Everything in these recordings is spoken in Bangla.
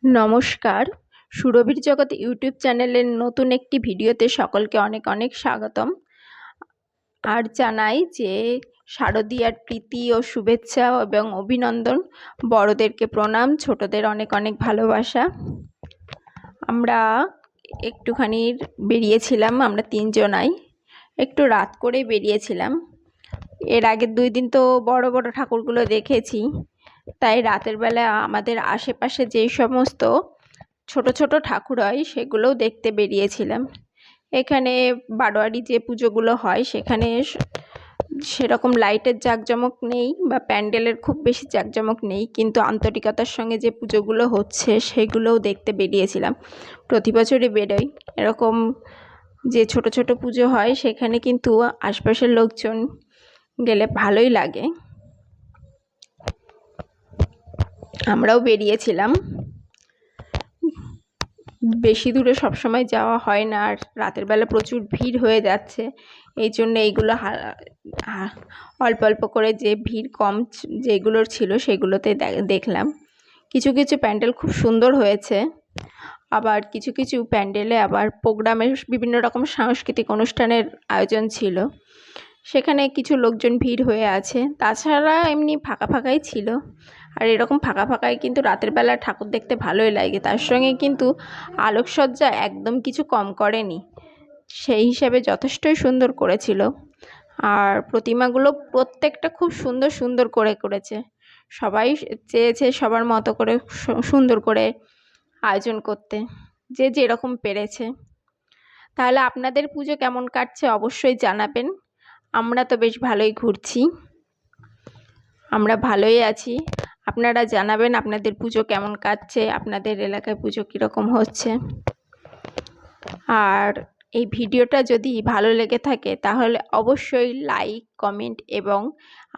নমস্কার, সুরভির জগৎ ইউটিউব চ্যানেলের নতুন একটি ভিডিওতে সকলকে অনেক অনেক স্বাগতম। আর জানাই যে শারদীয়ার প্রীতি ও শুভেচ্ছা এবং অভিনন্দন। বড়দেরকে প্রণাম, ছোটদের অনেক অনেক ভালোবাসা। আমরা একটুখানি বেরিয়েছিলাম, আমরা তিনজনাই একটু রাত করে বেরিয়েছিলাম। এর আগের 2 দিন তো বড় বড় ঠাকুরগুলো দেখেছি, তাই রাতের বেলা আমাদের আশেপাশে যেই সমস্ত ছোট ছোট ঠাকুর হয় সেগুলোও দেখতে বেরিয়েছিলাম। এখানে বারোয়ারি যে পুজোগুলো হয় সেখানে সেরকম লাইটের জাঁকজমক নেই বা প্যান্ডেলের খুব বেশি জাঁকজমক নেই, কিন্তু আন্তরিকতার সঙ্গে যে পুজোগুলো হচ্ছে সেগুলোও দেখতে বেরিয়েছিলাম। প্রতি বছরই বেরোই। এরকম যে ছোট ছোট পুজো হয় সেখানে কিন্তু আশপাশের লোকজন গেলে ভালোই লাগে। আমরাও বেরিয়েছিলাম। বেশি দূরে সবসময় যাওয়া হয় না, আর রাতের বেলা প্রচুর ভিড় হয়ে যাচ্ছে, এই জন্য এইগুলো অল্প অল্প করে যে ভিড় কম যেগুলোর ছিল সেগুলোতে দেখলাম। কিছু কিছু প্যান্ডেল খুব সুন্দর হয়েছে, আবার কিছু কিছু প্যান্ডেলে আবার প্রোগ্রামের বিভিন্ন রকম সাংস্কৃতিক অনুষ্ঠানের আয়োজন ছিল, সেখানে কিছু লোকজন ভিড় হয়ে আছে। তাছাড়া এমনি ফাঁকা ফাঁকাই ছিল। আর এরকম ফাঁকা ফাঁকায় কিন্তু রাতের বেলা ঠাকুর দেখতে ভালোই লাগে। তার সঙ্গে কিন্তু আলোকসজ্জা একদম কিছু কম করেনি, সেই হিসাবে যথেষ্টই সুন্দর করেছিল। আর প্রতিমাগুলো প্রত্যেকটা খুব সুন্দর সুন্দর করে করেছে। সবাই চেয়েছে সবার মতো করে সুন্দর করে আয়োজন করতে, যে যেরকম পেরেছে। তাহলে আপনাদের পুজো কেমন কাটছে অবশ্যই জানাবেন। আমরা তো বেশ ভালোই ঘুরছি, আমরা ভালোই আছি। আপনারা জানাবেন আপনাদের পুজো কেমন কাটছে, আপনাদের এলাকায় পুজো কীরকম হচ্ছে। আর এই ভিডিওটা যদি ভালো লেগে থাকে তাহলে অবশ্যই লাইক, কমেন্ট এবং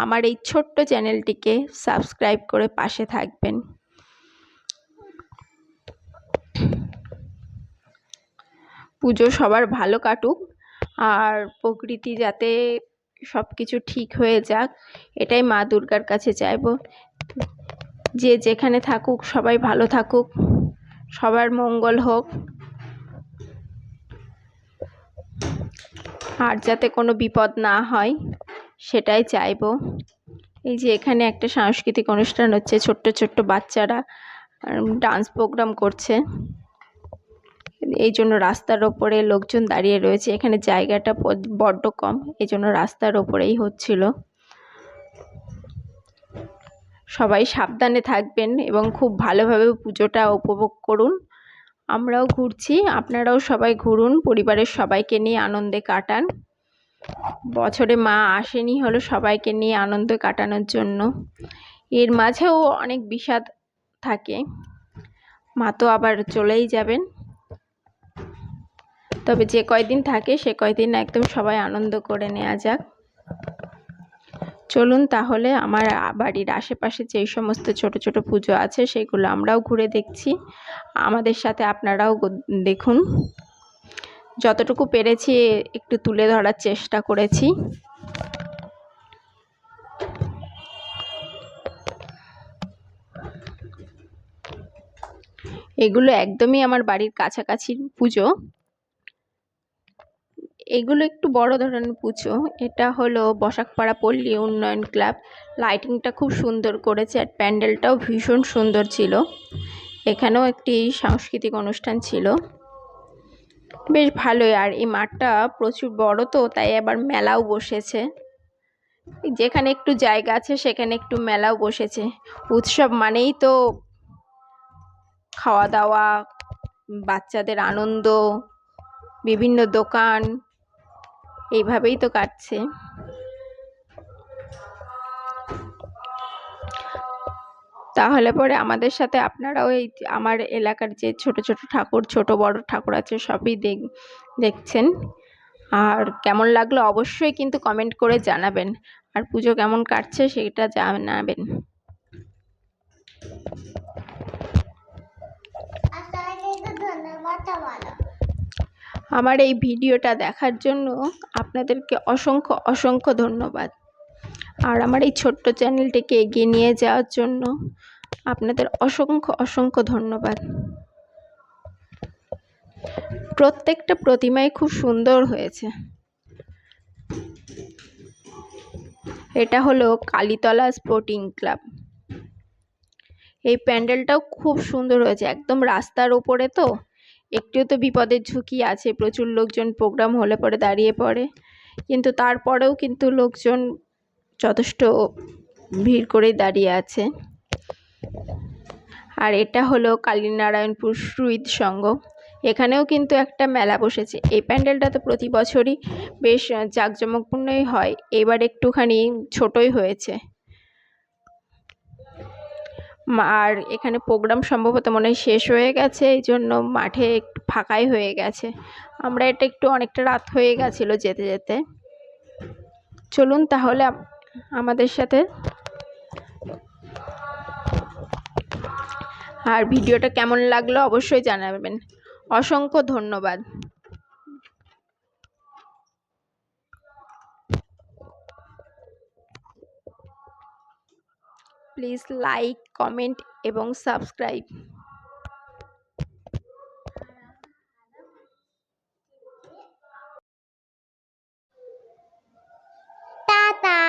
আমার এই ছোট্ট চ্যানেলটিকে সাবস্ক্রাইব করে পাশে থাকবেন। পুজো সবার ভালো কাটুক, আর প্রকৃতি যাতে সব কিছু ঠিক হয়ে যাক, এটাই মা দুর্গার কাছে চাইব। যে যেখানে থাকুক সবাই ভালো থাকুক, সবার মঙ্গল হোক, আর যাতে কোনো বিপদ না হয় সেটাই চাইব। এই যে এখানে একটা সাংস্কৃতিক অনুষ্ঠান হচ্ছে, ছোট্ট ছোট্ট বাচ্চারা ডান্স প্রোগ্রাম করছে, এই জন্য রাস্তার ওপরে লোকজন দাঁড়িয়ে রয়েছে। এখানে জায়গাটা বড্ড কম, এই জন্য রাস্তার ওপরেই হচ্ছিল। সবাই সাবধানে থাকবেন এবং খুব ভালোভাবে পুজোটা উপভোগ করুন। আমরাও ঘুরছি, আপনারাও সবাই ঘুরুন, পরিবারের সবাইকে নিয়ে আনন্দে কাটান। বছরে মা আসেনি হলো সবাইকে নিয়ে আনন্দ কাটানোর জন্য। এর মাঝেও অনেক বিষাদ থাকে, মা তো আবার চলেই যাবেন। তবে যে কয়দিন থাকে সে কয়দিন একদম সবাই আনন্দ করে নেওয়া যাক। চলুন তাহলে আমার বাড়ির আশেপাশে যেই সমস্ত ছোট ছোট পুজো আছে সেগুলো আমরাও ঘুরে দেখছি। আমাদের সাথে আপনারাও দেখুন। যতটুকু পেরেছি একটু তুলে ধরার চেষ্টা করেছি। এগুলো একদমই আমার বাড়ির কাছাকাছি পুজো। এগুলো একটু বড় ধরনের পুজো। এটা হলো বসাকপাড়া পল্লী উন্নয়ন ক্লাব। লাইটিংটা খুব সুন্দর করেছে, আর প্যান্ডেলটাও ভীষণ সুন্দর ছিল। এখানেও একটি সাংস্কৃতিক অনুষ্ঠান ছিল, বেশ ভালোই। আর এই মাঠটা প্রচুর বড়, তো তাই আবার মেলাও বসেছে। যেখানে একটু জায়গা আছে সেখানে একটু মেলাও বসেছে। উৎসব মানেই তো খাওয়া দাওয়া, বাচ্চাদের আনন্দ, বিভিন্ন দোকান, এইভাবেই তো কাটছে। তাহলে পরে আমাদের সাথে আপনারাও এই আমার এলাকার যে ছোট ছোট ঠাকুর, ছোট বড় ঠাকুর আছে সবই দেখছেন। আর কেমন লাগলো অবশ্যই কিন্তু কমেন্ট করে জানাবেন, আর পুজো কেমন কাটছে সেটা জানাবেন। আমার এই ভিডিওটা দেখার জন্য আপনাদেরকে অসংখ্য অসংখ্য ধন্যবাদ। আর আমার এই ছোট্ট চ্যানেলটিকে এগিয়ে নিয়ে যাওয়ার জন্য আপনাদের অসংখ্য অসংখ্য ধন্যবাদ। প্রত্যেকটা প্রতিমাই খুব সুন্দর হয়েছে। এটা হলো কালীতলা স্পোর্টিং ক্লাব। এই প্যান্ডেলটাও খুব সুন্দর হয়েছে, একদম রাস্তার ওপরে, তো একটু তো বিপদের ঝুঁকি আছে, প্রচুর লোকজন প্রোগ্রাম হলে পরে দাঁড়িয়ে পড়ে, কিন্তু তারপরেও কিন্তু লোকজন যথেষ্ট ভিড় করেই দাঁড়িয়ে আছে। আর এটা হলো কালীনারায়ণপুর সুহৃদ সংঘ, এখানেও কিন্তু একটা মেলা বসেছে। এই প্যান্ডেলটা তো প্রতি বছরই বেশ জাঁকজমকপূর্ণই হয়, এবার একটুখানি ছোটই হয়েছে। আর এখানে প্রোগ্রাম সম্ভবত মনে হয় শেষ হয়ে গেছে, এই জন্য মাঠে একটু ফাঁকাই হয়ে গেছে। আমরা এটা একটু অনেকটা রাত হয়ে গেছিলো যেতে যেতে। চলুন তাহলে আমাদের সাথে। আর ভিডিওটা কেমন লাগলো অবশ্যই জানাবেন। অসংখ্য ধন্যবাদ। প্লিজ লাইক, কমেন্ট এবং সাবস্ক্রাইব। টাটা।